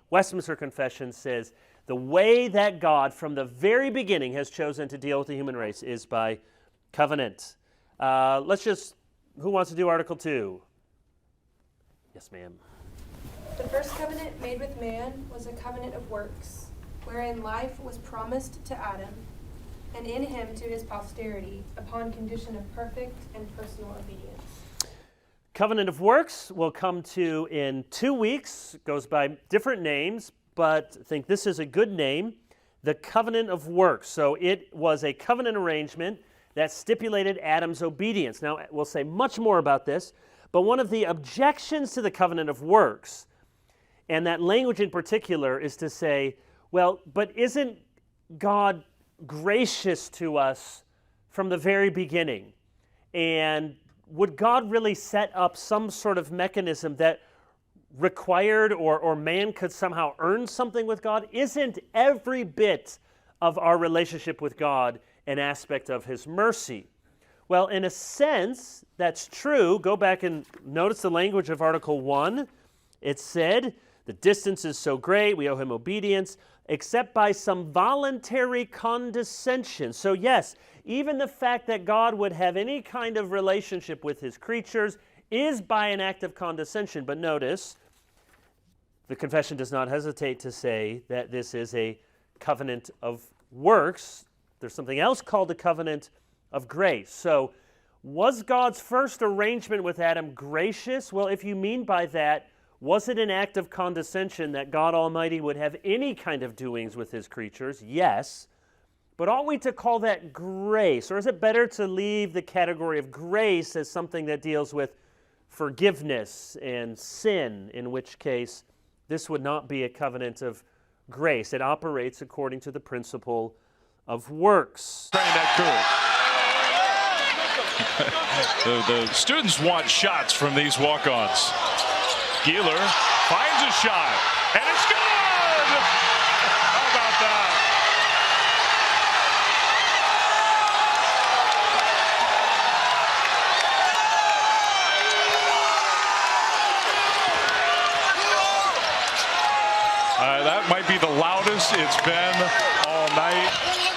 Westminster Confession says the way that God from the very beginning has chosen to deal with the human race is by covenant. Who wants to do Article 2? Yes, ma'am. The first covenant made with man was a covenant of works, wherein life was promised to Adam, and in him to his posterity, upon condition of perfect and personal obedience. Covenant of Works we'll come to in 2 weeks. It goes by different names, but I think this is a good name, the Covenant of Works. So it was a covenant arrangement that stipulated Adam's obedience. Now, we'll say much more about this, but one of the objections to the Covenant of Works, and that language in particular, is to say, well, but isn't God gracious to us from the very beginning? And would God really set up some sort of mechanism that required or man could somehow earn something with God? Isn't every bit of our relationship with God an aspect of his mercy? Well, in a sense, that's true. Go back and notice the language of Article 1. It said, the distance is so great, we owe him obedience, except by some voluntary condescension. So yes, even the fact that God would have any kind of relationship with his creatures is by an act of condescension. But notice, the confession does not hesitate to say that this is a covenant of works. There's something else called a covenant of grace. So was God's first arrangement with Adam gracious? Well, if you mean by that, was it an act of condescension that God Almighty would have any kind of doings with his creatures? Yes. But ought we to call that grace? Or is it better to leave the category of grace as something that deals with forgiveness and sin, in which case this would not be a covenant of grace. It operates according to the principle of works. The students want shots from these walk-ons. Geeler finds a shot, and it's good! How about that? That might be the loudest it's been all night.